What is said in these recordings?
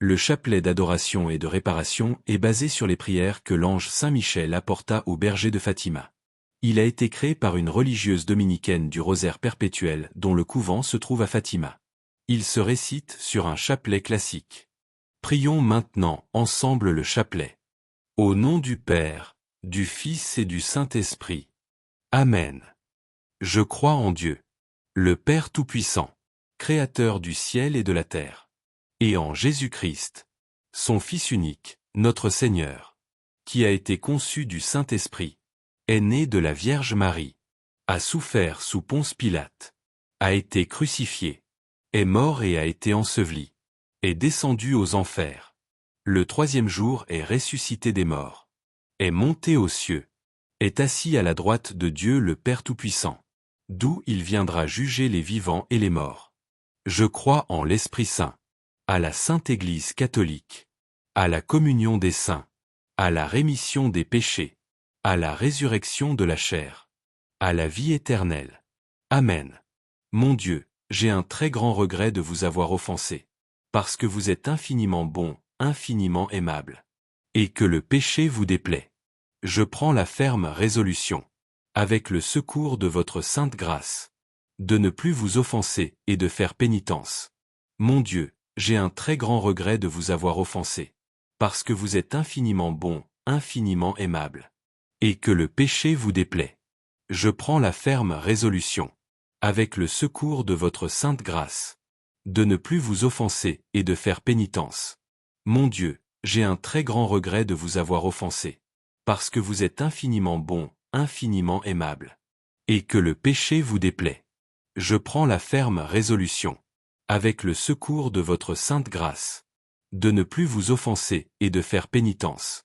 Le chapelet d'adoration et de réparation est basé sur les prières que l'ange Saint Michel apporta au berger de Fatima. Il a été créé par une religieuse dominicaine du rosaire perpétuel dont le couvent se trouve à Fatima. Il se récite sur un chapelet classique. Prions maintenant ensemble le chapelet. Au nom du Père, du Fils et du Saint-Esprit. Amen. Je crois en Dieu, le Père Tout-Puissant, Créateur du ciel et de la terre, et en Jésus-Christ, son Fils unique, notre Seigneur, qui a été conçu du Saint-Esprit, est né de la Vierge Marie, a souffert sous Ponce Pilate, a été crucifié, est mort et a été enseveli, est descendu aux enfers. Le troisième jour est ressuscité des morts, est monté aux cieux, est assis à la droite de Dieu le Père Tout-Puissant, d'où il viendra juger les vivants et les morts. Je crois en l'Esprit Saint, à la Sainte Église catholique, à la communion des saints, à la rémission des péchés, à la résurrection de la chair, à la vie éternelle. Amen. Mon Dieu, j'ai un très grand regret de vous avoir offensé, parce que vous êtes infiniment bon, infiniment aimable, et que le péché vous déplaît. Je prends la ferme résolution, avec le secours de votre sainte grâce, de ne plus vous offenser et de faire pénitence. Mon Dieu, j'ai un très grand regret de vous avoir offensé, parce que vous êtes infiniment bon, infiniment aimable, et que le péché vous déplaît. Je prends la ferme résolution, avec le secours de votre sainte grâce, de ne plus vous offenser et de faire pénitence. Mon Dieu, j'ai un très grand regret de vous avoir offensé, parce que vous êtes infiniment bon, infiniment aimable, et que le péché vous déplaît. Je prends la ferme résolution, avec le secours de votre sainte grâce, de ne plus vous offenser et de faire pénitence.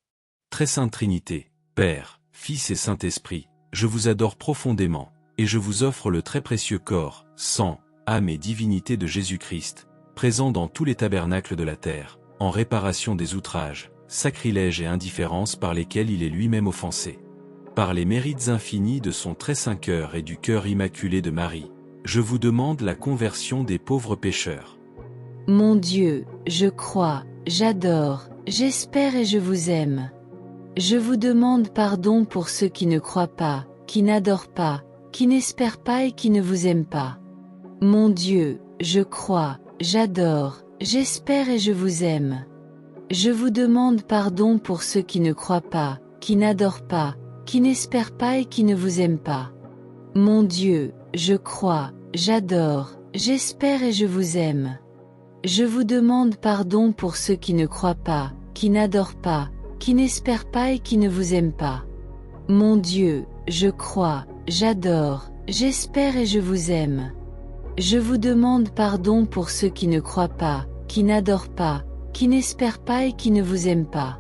Très Sainte Trinité, Père, Fils et Saint-Esprit, je vous adore profondément, et je vous offre le très précieux corps, sang, âme et divinité de Jésus-Christ, présent dans tous les tabernacles de la terre, en réparation des outrages, sacrilèges et indifférences par lesquels il est lui-même offensé. Par les mérites infinis de son très saint cœur et du cœur immaculé de Marie, je vous demande la conversion des pauvres pécheurs. Mon Dieu, je crois, j'adore, j'espère et je vous aime. Je vous demande pardon pour ceux qui ne croient pas, qui n'adorent pas, qui n'espèrent pas et qui ne vous aiment pas. Mon Dieu, je crois, j'adore, j'espère et je vous aime. Je vous demande pardon pour ceux qui ne croient pas, qui n'adorent pas, qui n'espèrent pas et qui ne vous aiment pas. Mon Dieu, je crois, j'adore, j'espère et je vous aime. Je vous demande pardon pour ceux qui ne croient pas, qui n'adorent pas, qui n'espèrent pas et qui ne vous aiment pas. Mon Dieu, je crois, j'adore, j'espère et je vous aime. Je vous demande pardon pour ceux qui ne croient pas, qui n'adorent pas, qui n'espèrent pas et qui ne vous aiment pas.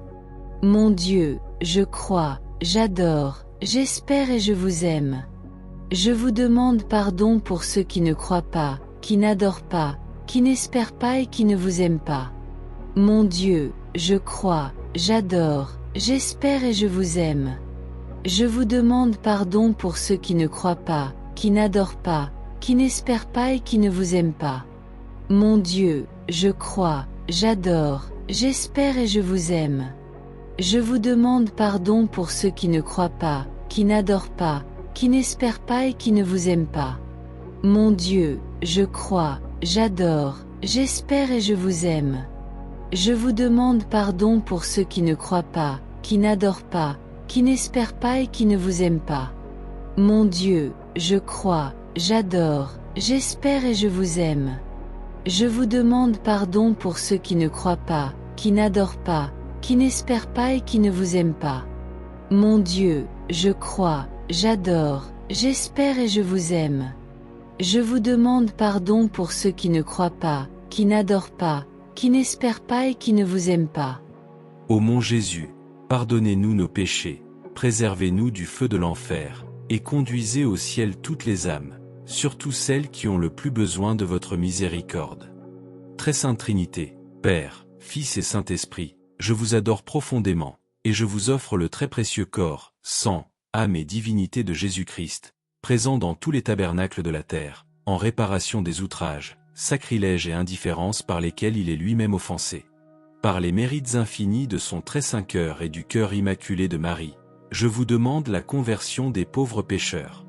Mon Dieu, je crois, j'adore, j'espère et je vous aime. Je vous demande pardon pour ceux qui ne croient pas, qui n'adorent pas, qui n'espèrent pas et qui ne vous aiment pas. Mon Dieu, je crois, j'adore, j'espère et je vous aime. Je vous demande pardon pour ceux qui ne croient pas, qui n'adorent pas, qui n'espèrent pas et qui ne vous aiment pas. Mon Dieu, je crois, j'adore, j'espère et je vous aime. Je vous demande pardon pour ceux qui ne croient pas, qui n'adorent pas, qui n'espèrent pas et qui ne vous aiment pas. Mon Dieu, je crois, j'adore, j'espère et je vous aime. Je vous demande pardon pour ceux qui ne croient pas, qui n'adorent pas, qui n'espèrent pas et qui ne vous aiment pas. Mon Dieu, je crois, j'adore, j'espère et je vous aime. Je vous demande pardon pour ceux qui ne croient pas, qui n'adorent pas, qui n'espèrent pas et qui ne vous aiment pas. Mon Dieu, je crois, j'adore, j'espère et je vous aime. Je vous demande pardon pour ceux qui ne croient pas, qui n'adorent pas, qui n'espèrent pas et qui ne vous aiment pas. Ô mon Jésus, pardonnez-nous nos péchés, préservez-nous du feu de l'enfer, et conduisez au ciel toutes les âmes, surtout celles qui ont le plus besoin de votre miséricorde. Très Sainte Trinité, Père, Fils et Saint-Esprit, je vous adore profondément, et je vous offre le très précieux corps, sang, âme et divinité de Jésus-Christ, présent dans tous les tabernacles de la terre, en réparation des outrages, sacrilèges et indifférences par lesquels il est lui-même offensé. Par les mérites infinis de son très saint cœur et du cœur immaculé de Marie, je vous demande la conversion des pauvres pécheurs.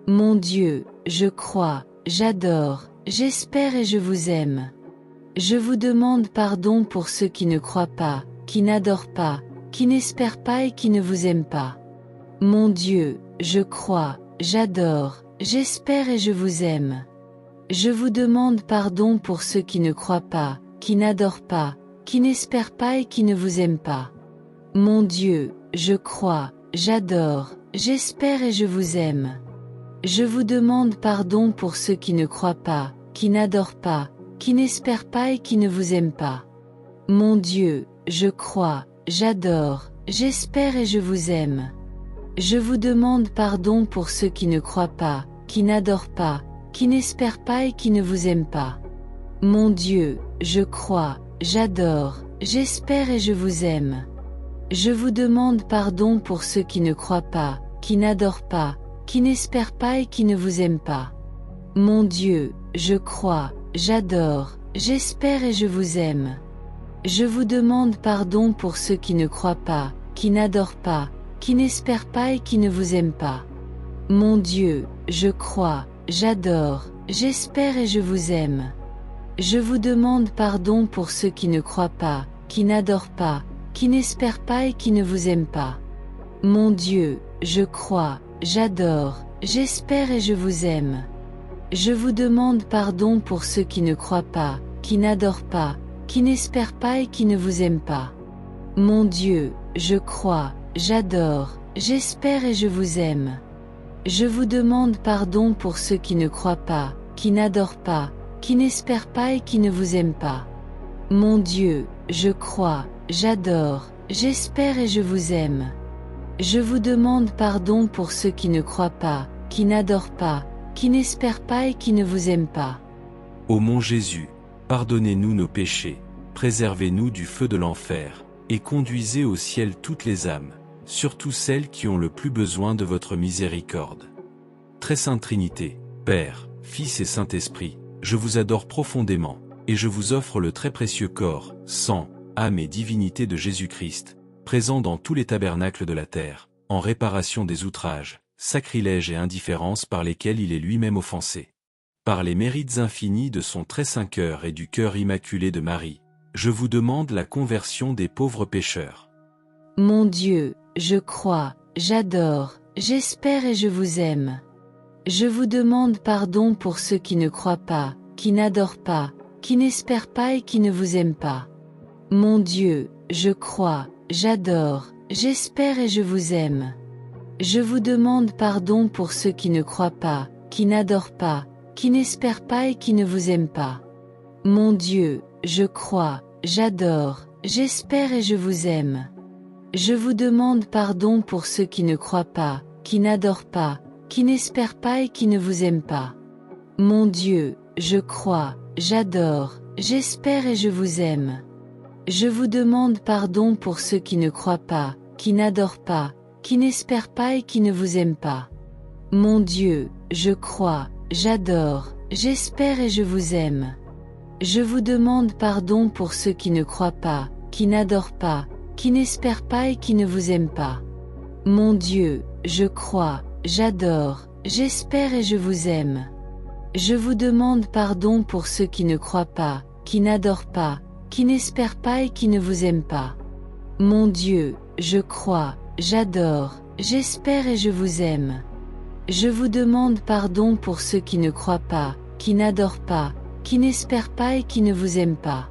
Mon Dieu, je crois, j'adore, j'espère et je vous aime. Je vous demande pardon pour ceux qui ne croient pas, qui n'adorent pas, qui n'espèrent pas et qui ne vous aiment pas. Mon Dieu, je crois, j'adore, j'espère et je vous aime. Je vous demande pardon pour ceux qui ne croient pas, qui n'adorent pas, qui n'espèrent pas et qui ne vous aiment pas. Mon Dieu, je crois, j'adore, j'espère et je vous aime. Je vous demande pardon pour ceux qui ne croient pas, qui n'adorent pas, qui n'espèrent pas et qui ne vous aiment pas. Mon Dieu, je crois, j'adore, j'espère et je vous aime. Je vous demande pardon pour ceux qui ne croient pas, qui n'adorent pas, qui n'espèrent pas et qui ne vous aiment pas. Mon Dieu, je crois, j'adore, j'espère et je vous aime. Je vous demande pardon pour ceux qui ne croient pas, qui n'adorent pas, qui n'espèrent pas et qui ne vous aiment pas. Mon Dieu, je crois, j'adore, j'espère et je vous aime. Je vous demande pardon pour ceux qui ne croient pas, qui n'adorent pas, qui n'espèrent pas et qui ne vous aiment pas. Mon Dieu, je crois, j'adore, j'espère et je vous aime. Je vous demande pardon pour ceux qui ne croient pas, qui n'adorent pas, qui n'espèrent pas et qui ne vous aiment pas. Mon Dieu, je crois, j'adore, j'espère et je vous aime. Je vous demande pardon pour ceux qui ne croient pas, qui n'adorent pas, qui n'espèrent pas et qui ne vous aiment pas. Mon Dieu, je crois, j'adore, j'espère et je vous aime. Je vous demande pardon pour ceux qui ne croient pas, qui n'adorent pas, qui n'espèrent pas et qui ne vous aiment pas. Mon Dieu, je crois, j'adore, j'espère et je vous aime. Je vous demande pardon pour ceux qui ne croient pas, qui n'adorent pas, qui n'espèrent pas et qui ne vous aiment pas. Ô mon Jésus, pardonnez-nous nos péchés, préservez-nous du feu de l'enfer, et conduisez au ciel toutes les âmes, surtout celles qui ont le plus besoin de votre miséricorde. Très Sainte Trinité, Père, Fils et Saint-Esprit, je vous adore profondément, et je vous offre le très précieux corps, sang, âme et divinité de Jésus-Christ, présent dans tous les tabernacles de la terre, en réparation des outrages, sacrilèges et indifférences par lesquels il est lui-même offensé. Par les mérites infinis de son très saint cœur et du cœur immaculé de Marie, je vous demande la conversion des pauvres pécheurs. Mon Dieu, je crois, j'adore, j'espère et je vous aime. Je vous demande pardon pour ceux qui ne croient pas, qui n'adorent pas, qui n'espèrent pas et qui ne vous aiment pas. Mon Dieu, je crois, j'adore, j'espère et je vous aime. Je vous demande pardon pour ceux qui ne croient pas, qui n'adorent pas, qui n'espèrent pas et qui ne vous aiment pas. Mon Dieu, je crois, j'adore, j'espère et je vous aime. Je vous demande pardon pour ceux qui ne croient pas, qui n'adorent pas, qui n'espèrent pas et qui ne vous aiment pas. Mon Dieu, je crois, j'adore, j'espère et je vous aime. Je vous demande pardon pour ceux qui ne croient pas, qui n'adorent pas, qui n'espèrent pas et qui ne vous aiment pas. Mon Dieu, je crois, j'adore, j'espère et je vous aime. Je vous demande pardon pour ceux qui ne croient pas, qui n'adorent pas, qui n'espèrent pas et qui ne vous aiment pas. Mon Dieu, je crois, j'adore, j'espère et je vous aime. Je vous demande pardon pour ceux qui ne croient pas, qui n'adorent pas, qui n'espèrent pas et qui ne vous aiment pas. Mon Dieu, je crois, j'adore, j'espère et je vous aime. Je vous demande pardon pour ceux qui ne croient pas, qui n'adorent pas, qui n'espèrent pas et qui ne vous aiment pas.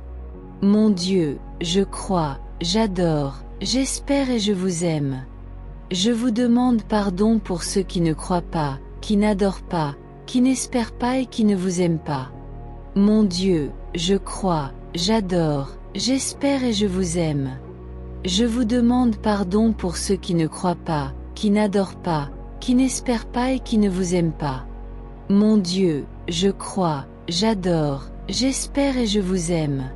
Mon Dieu, je crois, j'adore, j'espère et je vous aime. Je vous demande pardon pour ceux qui ne croient pas, qui n'adorent pas, qui n'espèrent pas et qui ne vous aiment pas. Mon Dieu, je crois, j'adore, j'espère et je vous aime. Je vous demande pardon pour ceux qui ne croient pas, qui n'adorent pas, qui n'espèrent pas et qui ne vous aiment pas. Mon Dieu, je crois, j'adore, j'espère et je vous aime.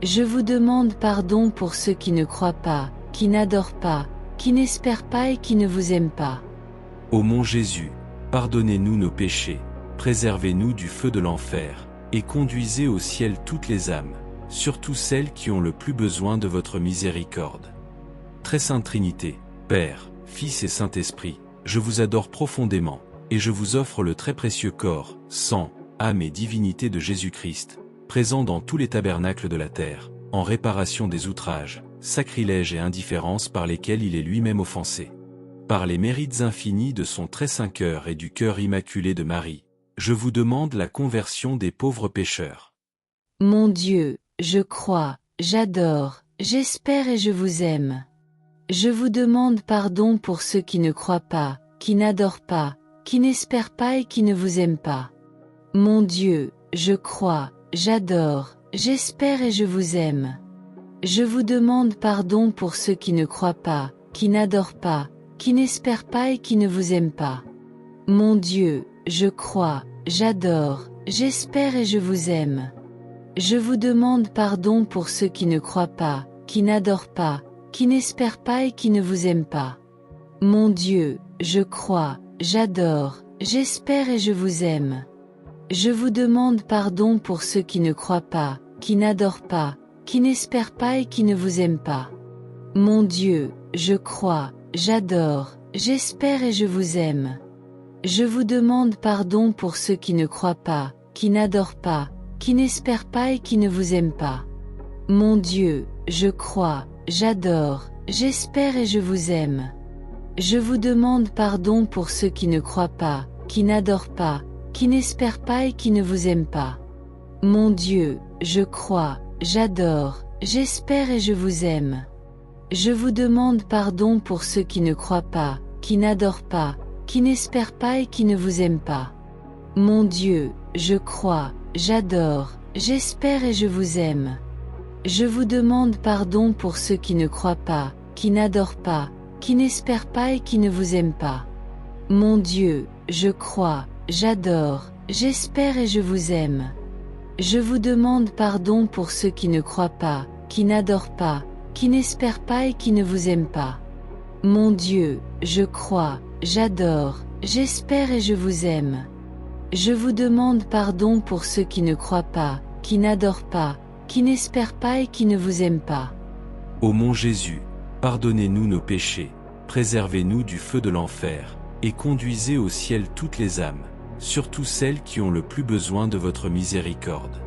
Je vous demande pardon pour ceux qui ne croient pas, qui n'adorent pas, qui n'espèrent pas et qui ne vous aiment pas. Ô mon Jésus, pardonnez-nous nos péchés, préservez-nous du feu de l'enfer, et conduisez au ciel toutes les âmes, surtout celles qui ont le plus besoin de votre miséricorde. Très sainte Trinité, Père, Fils et Saint-Esprit, je vous adore profondément, et je vous offre le très précieux corps, sang, âme et divinité de Jésus-Christ, présent dans tous les tabernacles de la terre, en réparation des outrages, sacrilèges et indifférences par lesquels il est lui-même offensé. Par les mérites infinis de son très saint cœur et du cœur immaculé de Marie, je vous demande la conversion des pauvres pécheurs. Mon Dieu, je crois, j'adore, j'espère et je vous aime. Je vous demande pardon pour ceux qui ne croient pas, qui n'adorent pas, qui n'espèrent pas et qui ne vous aiment pas. Mon Dieu, je crois, j'adore, j'espère et je vous aime. Je vous demande pardon pour ceux qui ne croient pas, qui n'adorent pas, qui n'espèrent pas et qui ne vous aiment pas. Mon Dieu, je crois, j'adore, j'espère et je vous aime. Je vous demande pardon pour ceux qui ne croient pas, qui n'adorent pas, qui n'espèrent pas et qui ne vous aiment pas. Mon Dieu, je crois, j'adore, j'espère et je vous aime. Je vous demande pardon pour ceux qui ne croient pas, qui n'adorent pas, qui n'espèrent pas et qui ne vous aiment pas. Mon Dieu, je crois, j'adore, j'espère et je vous aime. Je vous demande pardon pour ceux qui ne croient pas, qui n'adorent pas, qui n'espèrent pas et qui ne vous aiment pas. Mon Dieu, je crois, j'adore, j'espère et je vous aime. Je vous demande pardon pour ceux qui ne croient pas, qui n'adorent pas, qui n'espèrent pas et qui ne vous aiment pas. Mon Dieu, je crois, j'adore, j'espère et je vous aime. Je vous demande pardon pour ceux qui ne croient pas, qui n'adorent pas, qui n'espèrent pas et qui ne vous aiment pas. Mon Dieu, je crois, j'adore, j'espère et je vous aime. Je vous demande pardon pour ceux qui ne croient pas, qui n'adorent pas, qui n'espèrent pas et qui ne vous aiment pas. Mon Dieu, je crois, j'adore, j'espère et je vous aime. Je vous demande pardon pour ceux qui ne croient pas, qui n'adorent pas, qui n'espèrent pas et qui ne vous aiment pas. Mon Dieu, je crois, j'adore, j'espère et je vous aime. Je vous demande pardon pour ceux qui ne croient pas, qui n'adorent pas, qui n'espèrent pas et qui ne vous aiment pas. Ô mon Jésus, pardonnez-nous nos péchés, préservez-nous du feu de l'enfer, et conduisez au ciel toutes les âmes, surtout celles qui ont le plus besoin de votre miséricorde.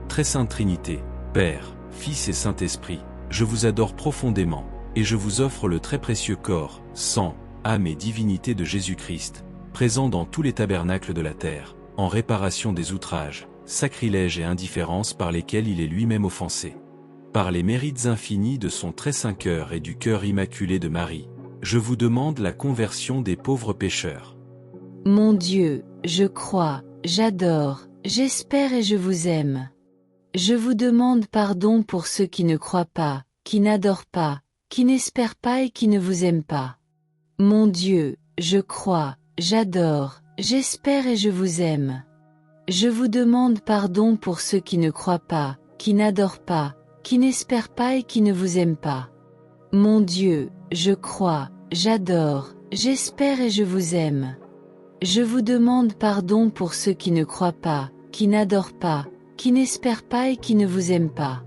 Très sainte Trinité, Père, Fils et Saint-Esprit, je vous adore profondément, et je vous offre le très précieux corps, sang, âme et divinité de Jésus-Christ, présent dans tous les tabernacles de la terre, en réparation des outrages, sacrilèges et indifférences par lesquels il est lui-même offensé. Par les mérites infinis de son très saint cœur et du cœur immaculé de Marie, je vous demande la conversion des pauvres pécheurs. Mon Dieu, je crois, j'adore, j'espère et je vous aime. Je vous demande pardon pour ceux qui ne croient pas, qui n'adorent pas, qui n'espèrent pas et qui ne vous aiment pas. Mon Dieu, je crois, j'adore, j'espère et je vous aime. Je vous demande pardon pour ceux qui ne croient pas, qui n'adorent pas, qui n'espèrent pas et qui ne vous aiment pas. Mon Dieu, je crois, j'adore, j'espère et je vous aime. Je vous demande pardon pour ceux qui ne croient pas, qui n'adorent pas, qui n'espèrent pas et qui ne vous aiment pas.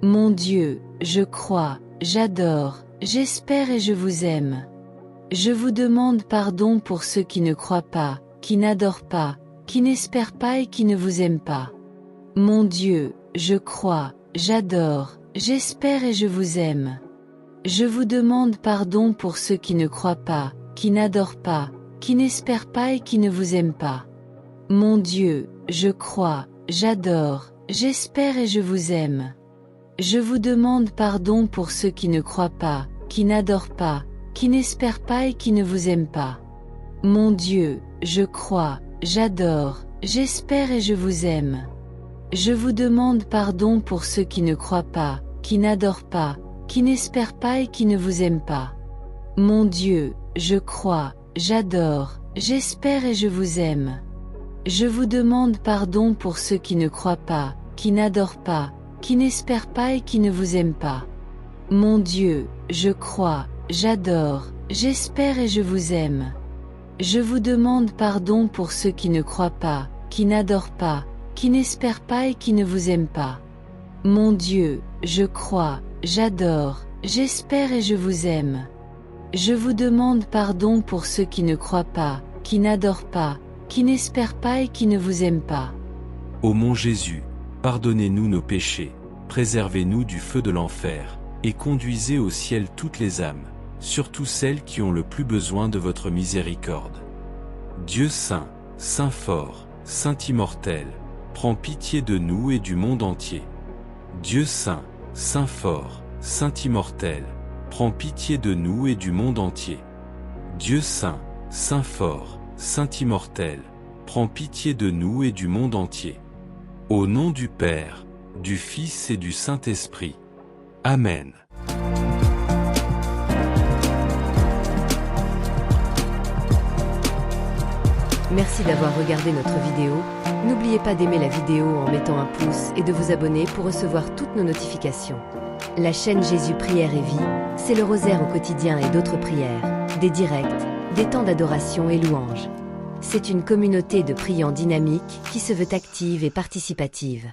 Mon Dieu, je crois, j'adore, j'espère et je vous aime. Je vous demande pardon pour ceux qui ne croient pas, qui n'adorent pas, qui n'espèrent pas et qui ne vous aiment pas. Mon Dieu, je crois, j'adore, j'espère et je vous aime. Je vous demande pardon pour ceux qui ne croient pas, qui n'adorent pas, qui n'espèrent pas et qui ne vous aiment pas. Mon Dieu, je crois, j'adore, j'espère et je vous aime. Je vous demande pardon pour ceux qui ne croient pas, qui n'adorent pas, qui n'espèrent pas et qui ne vous aiment pas. Mon Dieu, je crois, j'adore, j'espère et je vous aime. Je vous demande pardon pour ceux qui ne croient pas, qui n'adorent pas, qui n'espèrent pas et qui ne vous aiment pas. Mon Dieu, je crois, j'adore, j'espère et je vous aime. Je vous demande pardon pour ceux qui ne croient pas, qui n'adorent pas, qui n'espèrent pas et qui ne vous aiment pas. Mon Dieu, je crois, j'adore, j'espère et je vous aime. Je vous demande pardon pour ceux qui ne croient pas, qui n'adorent pas, qui n'espèrent pas et qui ne vous aiment pas. Mon Dieu, je crois, j'adore, j'espère et je vous aime. Je vous demande pardon pour ceux qui ne croient pas, qui n'adorent pas, qui n'espèrent pas et qui ne vous aiment pas. Ô mon Jésus, pardonnez-nous nos péchés, préservez-nous du feu de l'enfer, et conduisez au ciel toutes les âmes, surtout celles qui ont le plus besoin de votre miséricorde. Dieu saint, saint fort, saint immortel, prends pitié de nous et du monde entier. Dieu saint, saint fort, saint immortel, prends pitié de nous et du monde entier. Dieu saint, saint fort, saint immortel, prends pitié de nous et du monde entier. Au nom du Père, du Fils et du Saint-Esprit. Amen. Merci d'avoir regardé notre vidéo. N'oubliez pas d'aimer la vidéo en mettant un pouce et de vous abonner pour recevoir toutes nos notifications. La chaîne Jésus Prière et Vie, c'est le rosaire au quotidien et d'autres prières, des directs, des temps d'adoration et louanges. C'est une communauté de priants dynamique qui se veut active et participative.